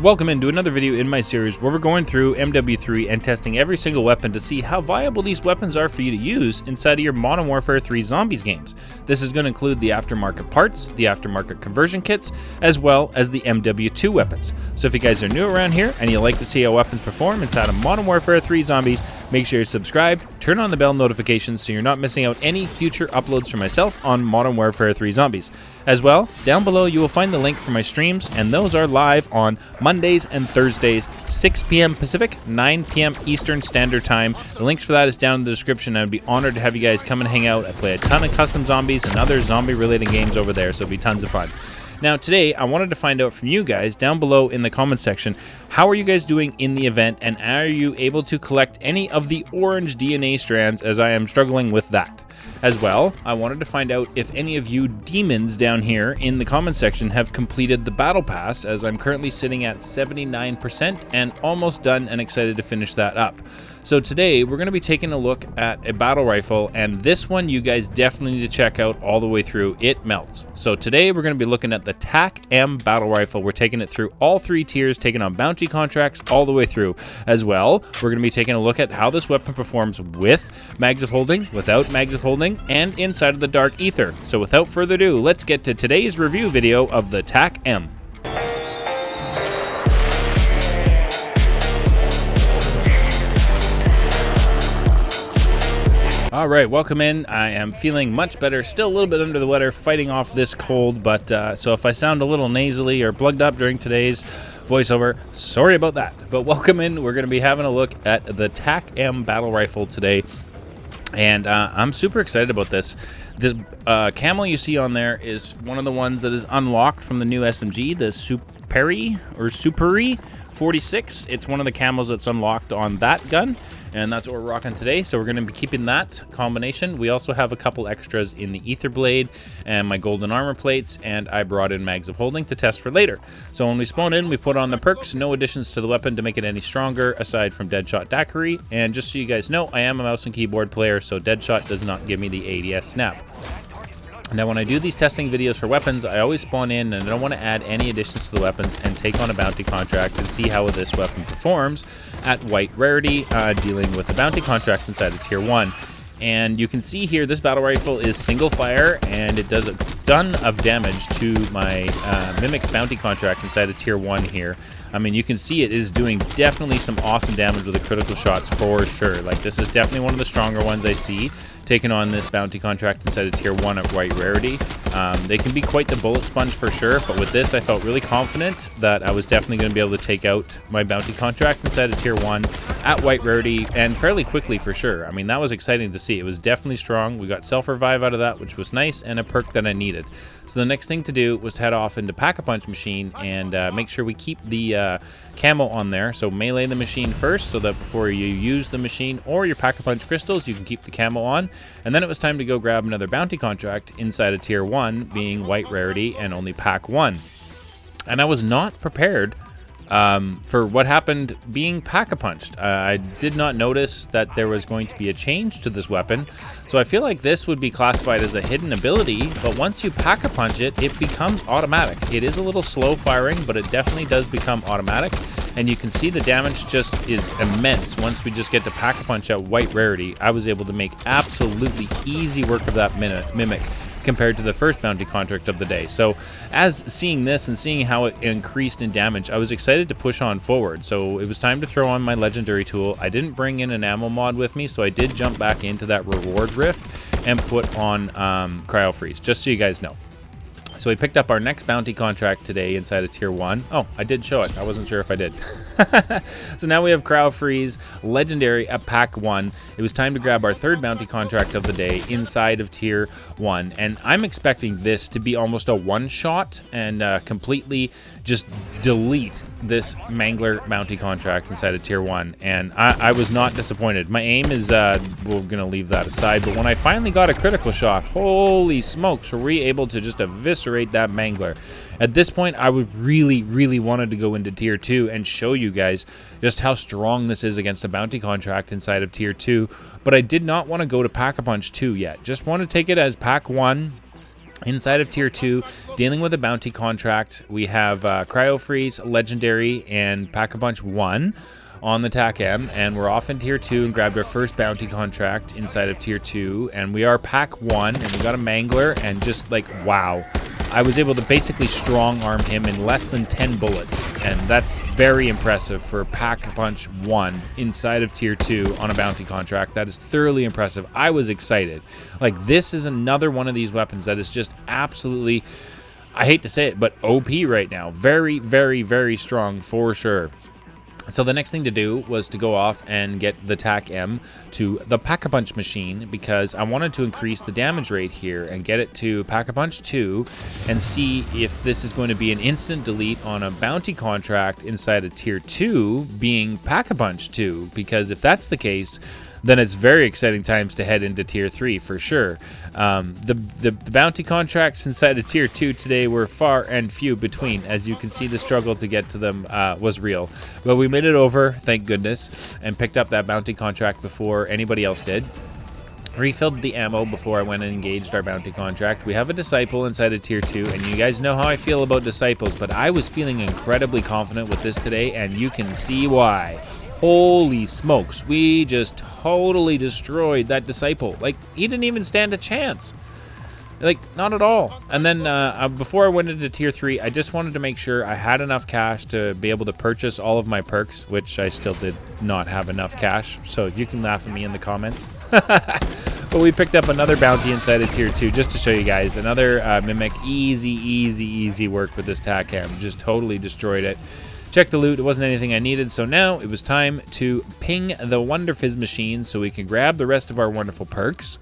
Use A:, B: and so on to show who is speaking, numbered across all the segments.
A: Welcome into another video in my series where we're going through MW3 and testing every single weapon to see how viable these weapons are for you to use inside of your Modern Warfare 3 Zombies games. This is going to include the aftermarket parts, the aftermarket conversion kits, as well as the MW2 weapons. So if you guys are new around here and you like to see how weapons perform inside of Modern Warfare 3 Zombies, make sure you're subscribed, turn on the bell notifications so you're not missing out any future uploads from myself on Modern Warfare 3 Zombies. As well, down below you will find the link for my streams, and those are live on Mondays and Thursdays, 6 p.m. Pacific, 9 p.m. Eastern Standard Time. The links for that is down in the description. I'd be honored to have you guys come and hang out. I play a ton of custom zombies and other zombie-related games over there, so it'll be tons of fun. Now today, I wanted to find out from you guys down below in the comment section, how are you guys doing in the event, and are you able to collect any of the orange DNA strands, as I am struggling with that. As well, I wanted to find out if any of you demons down here in the comment section have completed the battle pass, as I'm currently sitting at 79% and almost done and excited to finish that up. So today we're going to be taking a look at a battle rifle, and this one you guys definitely need to check out all the way through. It melts. So today we're going to be looking at the TAQ-M battle rifle. We're taking it through all three tiers, taking on bounty contracts all the way through. As well, we're going to be taking a look at how this weapon performs with mags of holding, without mags of holding, and inside of the dark ether. So without further ado, let's get to today's review video of the TAQ-M. All right, welcome in. I am feeling much better, still a little bit under the weather, fighting off this cold, but so if I sound a little nasally or plugged up during today's voiceover, sorry about that. But welcome in. We're going to be having a look at the TAQ-M battle rifle today, and I'm super excited about this. The camo you see on there is one of the ones that is unlocked from the new SMG, the Superi 46. It's one of the camos that's unlocked on that gun, and that's what we're rocking today. So we're going to be keeping that combination. We also have a couple extras in the ether blade and my golden armor plates, and I brought in mags of holding to test for later. So when we spawn in, we put on the perks, no additions to the weapon to make it any stronger aside from deadshot daiquiri. And just so you guys know, I am a mouse and keyboard player, so deadshot does not give me the ADS snap. Now when I do these testing videos for weapons, I always spawn in and I don't want to add any additions to the weapons and take on a bounty contract and see how this weapon performs at white rarity, dealing with the bounty contract inside of tier 1. And you can see here this battle rifle is single fire, and it does a ton of damage to my Mimic bounty contract inside of tier 1 here. I mean, you can see it is doing definitely some awesome damage with the critical shots for sure. Like, this is definitely one of the stronger ones I see taking on this bounty contract inside of tier 1 at white rarity. They can be quite the bullet sponge for sure, but with this I felt really confident that I was definitely going to be able to take out my bounty contract inside of tier 1 at white rarity, and fairly quickly for sure. I mean, that was exciting to see. It was definitely strong. We got self-revive out of that, which was nice, and a perk that I needed. So the next thing to do was to head off into Pack-a-Punch machine and make sure we keep the camo on there. So melee the machine first, so that before you use the machine or your Pack-a-Punch crystals, you can keep the camo on. And then it was time to go grab another bounty contract inside of tier 1, being white rarity and only pack 1. And I was not prepared for what happened being pack-a-punched. I did not notice that there was going to be a change to this weapon, so I feel like this would be classified as a hidden ability, but once you pack-a-punch it, it becomes automatic. It is a little slow firing, but it definitely does become automatic, and you can see the damage just is immense. Once we just get to pack-a-punch at white rarity, I was able to make absolutely easy work of that Mimic compared to the first bounty contract of the day. So as seeing this and seeing how it increased in damage, I was excited to push on forward. So it was time to throw on my legendary tool. I didn't bring in an ammo mod with me, so I did jump back into that reward rift and put on cryo freeze, just so you guys know. So we picked up our next bounty contract today inside of tier 1. Oh, I did show it. I wasn't sure if I did. So now we have cryo freeze, legendary at pack 1. It was time to grab our third bounty contract of the day inside of tier 1. And I'm expecting this to be almost a one-shot and completely just delete this Mangler bounty contract inside of tier 1. And I was not disappointed. My aim is, we're going to leave that aside. But when I finally got a critical shot, holy smokes, were we able to just eviscerate that Mangler. At this point, I would really wanted to go into tier 2 and show you guys just how strong this is against a bounty contract inside of tier 2, but I did not want to go to Pack-a-Punch 2 yet. Just want to take it as pack 1 Inside of Tier 2, dealing with a bounty contract, we have Cryo Freeze, Legendary, and Pack-a-Punch 1 on the TAQ-M, and we're off in Tier 2 and grabbed our first bounty contract inside of Tier 2, and we are Pack 1, and we got a Mangler, and just like, wow. I was able to basically strong-arm him in less than 10 bullets, and that's very impressive for Pack-a-Punch 1 inside of Tier 2 on a bounty contract. That is thoroughly impressive. I was excited. Like, this is another one of these weapons that is just absolutely, I hate to say it, but OP right now. Very, very, very strong for sure. So the next thing to do was to go off and get the TAQ-M to the Pack-a-Punch machine, because I wanted to increase the damage rate here and get it to Pack-a-Punch 2 and see if this is going to be an instant delete on a bounty contract inside of Tier 2 being Pack-a-Punch 2, because if that's the case, then it's very exciting times to head into Tier 3 for sure. The bounty contracts inside of Tier 2 today were far and few between. As you can see, the struggle to get to them was real. But we made it over, thank goodness, and picked up that bounty contract before anybody else did. Refilled the ammo before I went and engaged our bounty contract. We have a Disciple inside of Tier 2, and you guys know how I feel about Disciples, but I was feeling incredibly confident with this today, and you can see why. Holy smokes, we just totally destroyed that Disciple. Like, he didn't even stand a chance. Like, not at all. And then before I went into Tier 3, I just wanted to make sure I had enough cash to be able to purchase all of my perks, which I still did not have enough cash, so you can laugh at me in the comments. But we picked up another bounty inside of Tier 2 just to show you guys. Another Mimic. Easy work with this TAQ-M. Just totally destroyed it. Check the loot, it wasn't anything I needed, so now it was time to ping the Wonder Fizz machine so we can grab the rest of our wonderful perks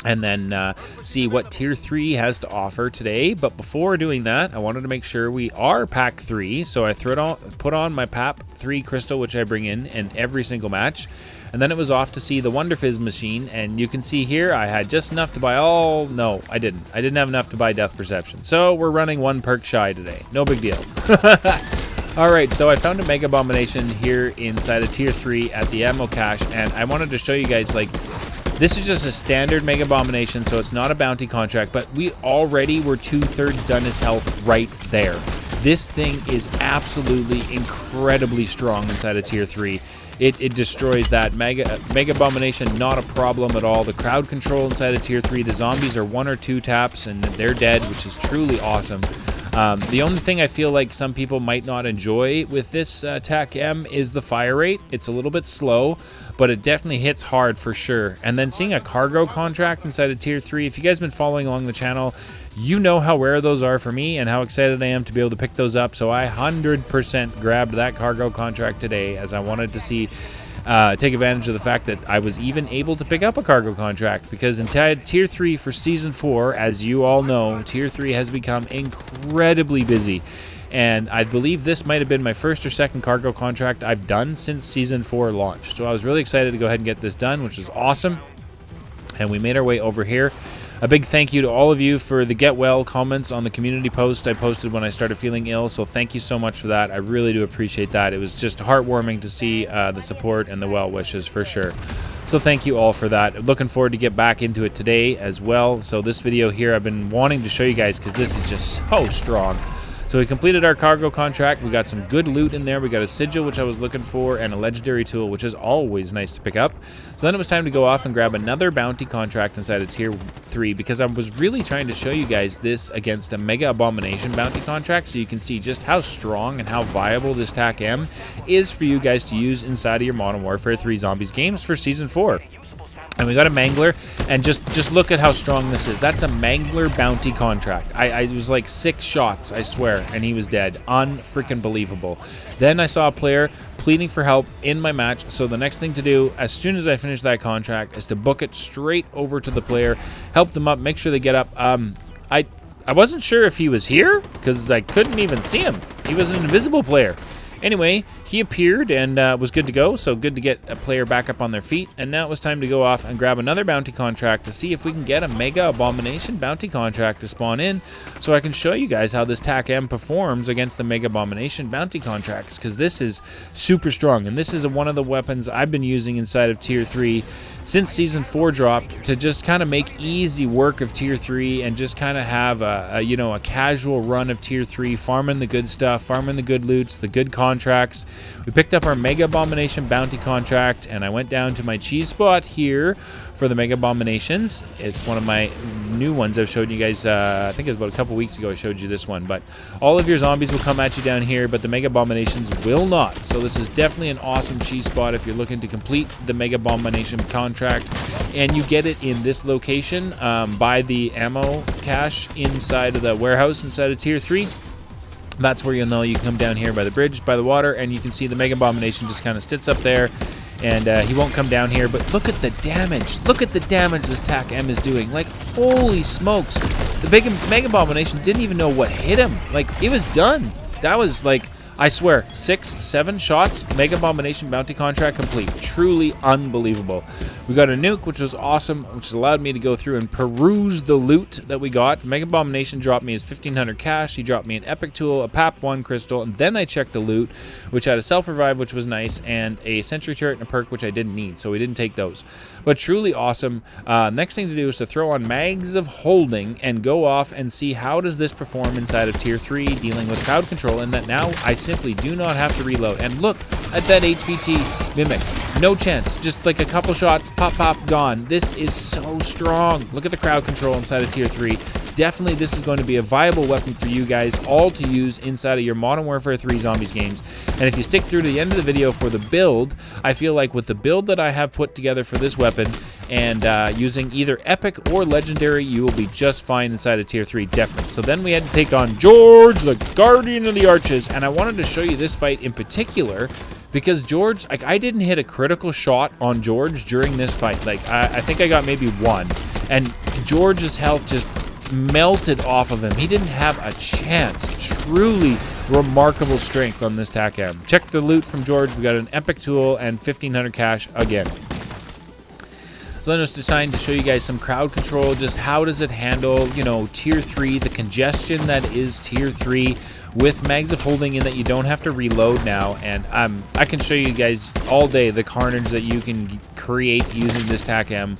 A: and then see what Tier 3 has to offer today. But before doing that, I wanted to make sure we are Pack 3, so I put on my PAP 3 crystal, which I bring in every single match. And then it was off to see the Wonder Fizz machine, and you can see here I had just enough to buy all... No, I didn't. I didn't have enough to buy Death Perception. So we're running one perk shy today. No big deal. Alright, so I found a Mega Abomination here inside of Tier 3 at the ammo cache, and I wanted to show you guys, like, this is just a standard Mega Abomination, so it's not a bounty contract, but we already were 2/3 done his health right there. This thing is absolutely incredibly strong inside of Tier 3. It destroys that Mega Abomination, not a problem at all. The crowd control inside of Tier 3, the zombies are 1 or 2 taps and they're dead, which is truly awesome. The only thing I feel like some people might not enjoy with this TAQ-M is the fire rate. It's a little bit slow, but it definitely hits hard for sure. And then seeing a cargo contract inside of Tier 3, if you guys have been following along the channel, you know how rare those are for me and how excited I am to be able to pick those up. So I 100% grabbed that cargo contract today, as I wanted to see take advantage of the fact that I was even able to pick up a cargo contract, because in Tier 3 for Season 4, as you all know, Tier 3 has become incredibly busy. And I believe this might have been my first or second cargo contract I've done since Season 4 launched. So I was really excited to go ahead and get this done, which is awesome. And we made our way over here. A big thank you to all of you for the get well comments on the community post I posted when I started feeling ill, so thank you so much for that. I really do appreciate that. It was just heartwarming to see the support and the well wishes for sure. So thank you all for that. Looking forward to get back into it today as well. So this video here I've been wanting to show you guys because this is just so strong. So we completed our cargo contract. We got some good loot in there. We got a sigil, which I was looking for, and a legendary tool, which is always nice to pick up. So then it was time to go off and grab another bounty contract inside of Tier 3, because I was really trying to show you guys this against a Mega Abomination bounty contract, so you can see just how strong and how viable this TAQ-M is for you guys to use inside of your Modern Warfare 3 Zombies games for Season 4. And we got a Mangler, and just look at how strong this is. That's a Mangler bounty contract. I was like 6 shots, I swear, and he was dead. Unfreaking believable. Then I saw a player pleading for help in my match, so the next thing to do, as soon as I finish that contract, is to book it straight over to the player, help them up, make sure they get up. I wasn't sure if he was here, because I couldn't even see him. He was an invisible player. Anyway, he appeared and was good to go, so good to get a player back up on their feet. And now it was time to go off and grab another bounty contract to see if we can get a Mega Abomination bounty contract to spawn in, so I can show you guys how this TAQ-M performs against the Mega Abomination bounty contracts, because this is super strong, and this is one of the weapons I've been using inside of Tier 3 since Season 4 dropped, to just kind of make easy work of Tier 3 and just kind of have a casual run of Tier 3, farming the good stuff, farming the good loots, the good contracts. We picked up our Mega Abomination bounty contract, and I went down to my cheese spot here for the Mega Abominations. It's one of my new ones I've showed you guys. I think it was about a couple weeks ago I showed you this one, but all of your zombies will come at you down here, but the Mega Abominations will not. So this is definitely an awesome cheese spot if you're looking to complete the Mega Abomination contract, and you get it in this location by the ammo cache inside of the warehouse inside of Tier 3. That's where you'll know you come down here by the bridge, by the water, and you can see the Mega Abomination just kind of sits up there. And he won't come down here, but look at the damage. Look at the damage this TAQ-M is doing. Like, holy smokes. The Mega Abomination didn't even know what hit him. Like, it was done. That was like, I swear, 6, 7 shots, Mega Abomination bounty contract complete. Truly unbelievable. We got a nuke, which was awesome, which allowed me to go through and peruse the loot that we got. Mega Abomination dropped me his 1500 cash. He dropped me an epic tool, a PAP1 crystal, and then I checked the loot, which had a self-revive, which was nice, and a sentry turret and a perk, which I didn't need, so we didn't take those. But truly awesome. Next thing to do is to throw on Mags of Holding and go off and see how does this perform inside of Tier 3, dealing with crowd control, and that now I simply do not have to reload. And look at that HVT Mimic. No chance. Just like a couple shots, pop, pop, gone. This is so strong. Look at the crowd control inside of Tier 3. Definitely this is going to be a viable weapon for you guys all to use inside of your Modern Warfare 3 Zombies games. And if you stick through to the end of the video for the build, I feel like with the build that I have put together for this weapon, and using either Epic or Legendary, you will be just fine inside of Tier 3, definitely. So then we had to take on Zhorde, the Guardian of the Arches, and I wanted to show you this fight in particular, because Zhorde, like, I didn't hit a critical shot on Zhorde during this fight. Like, I think I got maybe one, and Zhorde's health just melted off of him. He didn't have a chance. Truly remarkable strength on this TAQ-M. Check the loot from Zhorde. We got an epic tool and 1500 cash again. So then I was designed to show you guys some crowd control, just how does it handle, you know, Tier 3, the congestion that is Tier 3 with Mags of Holding, in that you don't have to reload now. And I can show you guys all day the carnage that you can create using this TAQ-M.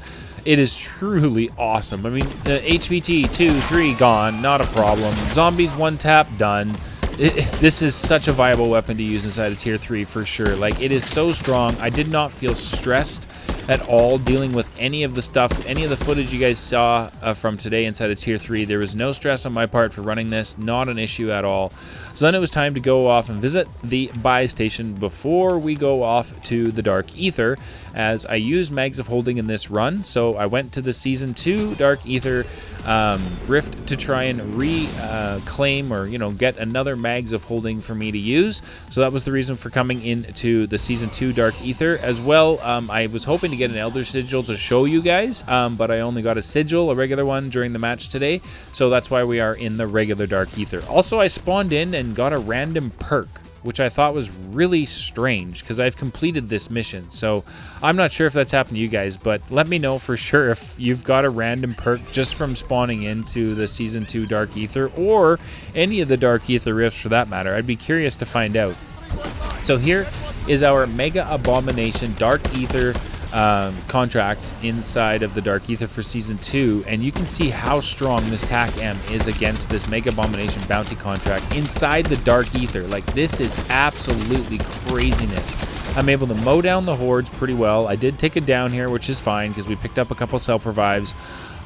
A: It is truly awesome. I mean, the HVT 2, 3 gone, not a problem. Zombies 1 tap done. This is such a viable weapon to use inside of Tier 3 for sure. Like, it is so strong. I did not feel stressed at all dealing with any of the stuff, any of the footage you guys saw from today inside of Tier 3. There was no stress on my part for running this, not an issue at all. So then it was time to go off and visit the buy station before we go off to the Dark Aether, as I used Mags of Holding in this run. So I went to the Season 2 Dark Aether rift to try and reclaim or, you know, get another Mags of Holding for me to use. So that was the reason for coming into the Season 2 Dark Aether. As well, I was hoping to get an Elder Sigil to show you guys, but I only got a Sigil, a regular one, during the match today. So that's why we are in the regular Dark Aether. Also, I spawned in and got a random perk, which I thought was really strange because I've completed this mission. So I'm not sure if that's happened to you guys, but let me know for sure if you've got a random perk just from spawning into the Season 2 Dark Aether, or any of the Dark Aether rifts for that matter. I'd be curious to find out. So here is our Mega Abomination Dark Aether contract inside of the Dark Aether for Season 2, and you can see how strong this TAQ-M is against this Mega Abomination bounty contract inside the Dark Aether. Like, this is absolutely craziness. I'm able to mow down the hordes pretty well. I did take it down here, which is fine because we picked up a couple self-revives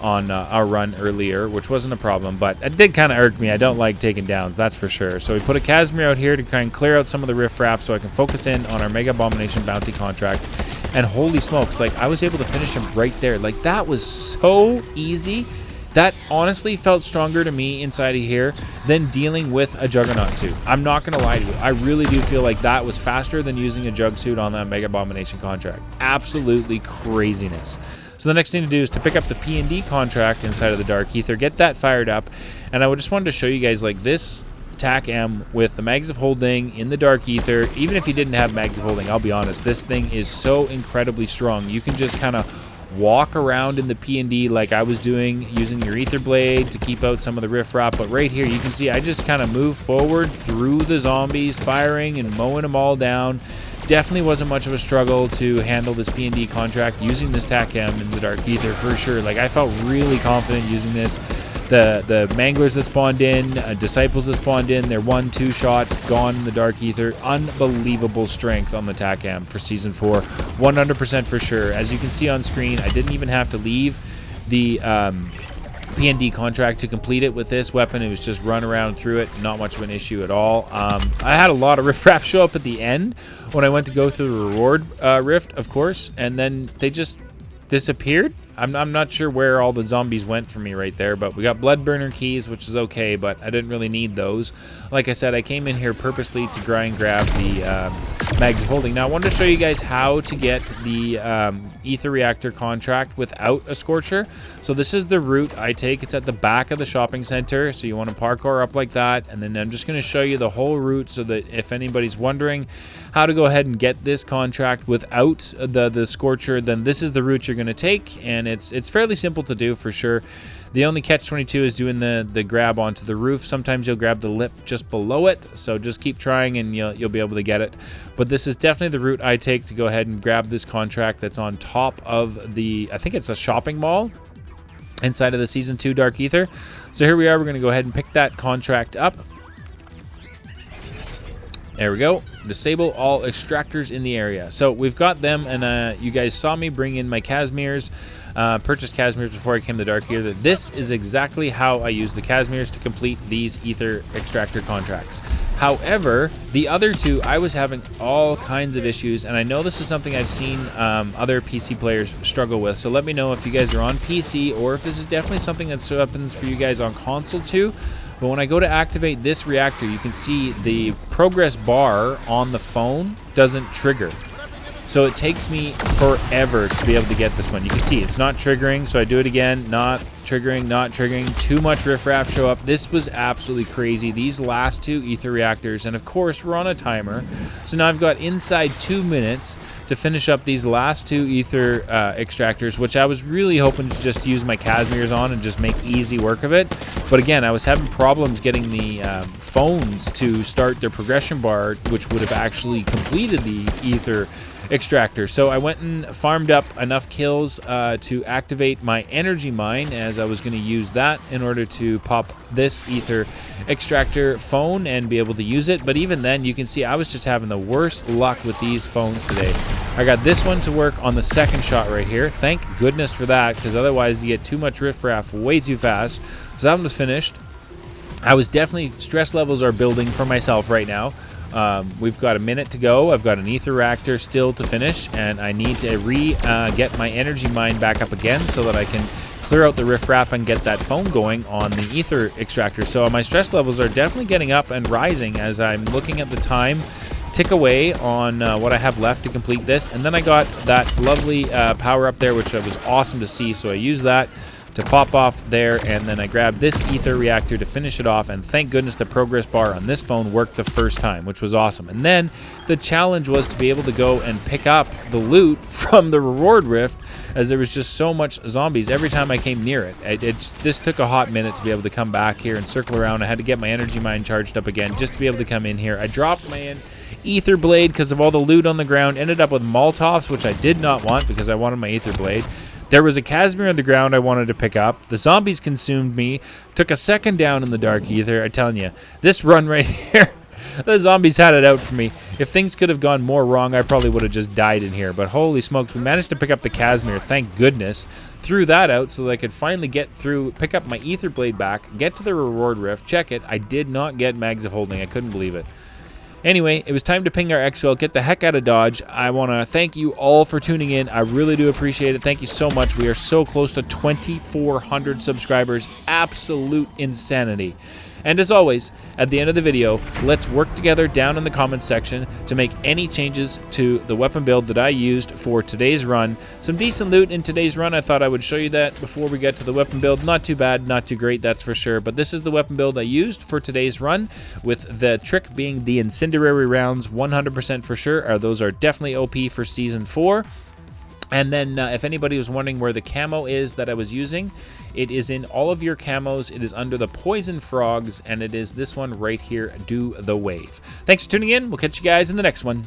A: on our run earlier, which wasn't a problem, but it did kind of irk me. I don't like taking downs, that's for sure. So we put a Casimir out here to try and clear out some of the riffraff so I can focus in on our Mega Abomination bounty contract. And holy smokes, like, I was able to finish him right there. Like, that was so easy. That honestly felt stronger to me inside of here than dealing with a Juggernaut suit. I'm not going to lie to you. I really do feel like that was faster than using a Jug suit on that Mega Abomination contract. Absolutely craziness. So the next thing to do is to pick up the P&D contract inside of the Dark Aether, get that fired up. And I just wanted to show you guys, like, this TAQ-M with the mags of holding in the dark ether. Even if you didn't have mags of holding, I'll be honest, this thing is so incredibly strong. You can just kind of walk around in the P&D like I was doing, using your ether blade to keep out some of the riffraff. But right here, you can see I just kind of move forward through the zombies, firing and mowing them all down. Definitely wasn't much of a struggle to handle this P&D contract using this TAQ-M in the dark ether for sure. Like, I felt really confident using this. The manglers that spawned in, disciples that spawned in, they're 1-2 shots gone in the dark ether. Unbelievable strength on the TAQ-M for season 4, 100% for sure. As you can see on screen, I didn't even have to leave the P&D contract to complete it with this weapon. It was just run around through it, not much of an issue at all. I had a lot of riffraff show up at the end when I went to go through the reward rift, of course, and then they just disappeared. I'm not sure where all the zombies went for me right there, but we got blood burner keys, which is okay, but I didn't really need those. Like I said, I came in here purposely to try and grab the mags of holding. Now, I wanted to show you guys how to get the ether reactor contract without a scorcher. So this is the route I take. It's at the back of the shopping center, so you want to parkour up like that, and then I'm just going to show you the whole route so that if anybody's wondering how to go ahead and get this contract without the scorcher, then this is the route you're going to take, and it's fairly simple to do for sure. The only catch-22 is doing the grab onto the roof. Sometimes you'll grab the lip just below it, so just keep trying and you'll be able to get it. But this is definitely the route I take to go ahead and grab this contract that's on top of the, I think it's a shopping mall inside of the Season 2 Dark Ether. So here we are. We're going to go ahead and pick that contract up. There we go. Disable all extractors in the area. So we've got them, and you guys saw me bring in my Casimirs. Purchased Casimirs before I came to Dark Ether. This is exactly how I use the Casimirs to complete these ether extractor contracts. However, the other two, I was having all kinds of issues, and I know this is something I've seen other PC players struggle with. So let me know if you guys are on PC or if this is definitely something that happens for you guys on console too. But when I go to activate this reactor, you can see the progress bar on the phone doesn't trigger. So it takes me forever to be able to get this one. You can see it's not triggering, so I do it again, not triggering, not triggering. Too much riffraff show up. This was absolutely crazy. These last two ether reactors, and of course we're on a timer. So now I've got inside 2 minutes to finish up these last two ether extractors, which I was really hoping to just use my Casimirs on and just make easy work of it. But again, I was having problems getting the phones to start their progression bar, which would have actually completed the ether extractor. So I went and farmed up enough kills to activate my energy mine, as I was going to use that in order to pop this ether extractor phone and be able to use it. But even then, you can see I was just having the worst luck with these phones today. I got this one to work on the second shot right here. Thank goodness for that, because otherwise you get too much riffraff way too fast. So that one was finished. I was definitely, stress levels are building for myself right now. We've got a minute to go. I've got an ether reactor still to finish, and I need to get my energy mine back up again so that I can clear out the riffraff and get that phone going on the ether extractor. So my stress levels are definitely getting up and rising as I'm looking at the time tick away on what I have left to complete this. And then I got that lovely power up there, which was awesome to see. So I used that to pop off there, and then I grabbed this ether reactor to finish it off, and thank goodness the progress bar on this phone worked the first time, which was awesome. And then the challenge was to be able to go and pick up the loot from the reward rift, as there was just so much zombies every time I came near it. This took a hot minute to be able to come back here and circle around. I had to get my energy mine charged up again just to be able to come in here. I dropped my ether blade because of all the loot on the ground, ended up with Molotovs, which I did not want because I wanted my ether blade. There was a Casimir on the ground I wanted to pick up. The zombies consumed me. Took a second down in the dark ether. I'm telling you, this run right here, the zombies had it out for me. If things could have gone more wrong, I probably would have just died in here. But holy smokes, we managed to pick up the Casimir, thank goodness. Threw that out so that I could finally get through, pick up my ether blade back, get to the reward rift, check it. I did not get mags of holding. I couldn't believe it. Anyway, it was time to ping our exfil, get the heck out of Dodge. I want to thank you all for tuning in. I really do appreciate it. Thank you so much. We are so close to 2,400 subscribers. Absolute insanity. And as always, at the end of the video, let's work together down in the comments section to make any changes to the weapon build that I used for today's run. Some decent loot in today's run. I thought I would show you that before we get to the weapon build. Not too bad, not too great, that's for sure. But this is the weapon build I used for today's run, with the trick being the incendiary rounds 100% for sure. Those are definitely OP for Season 4. And then if anybody was wondering where the camo is that I was using, it is in all of your camos. It is under the poison frogs, and it is this one right here, Do the Wave. Thanks for tuning in. We'll catch you guys in the next one.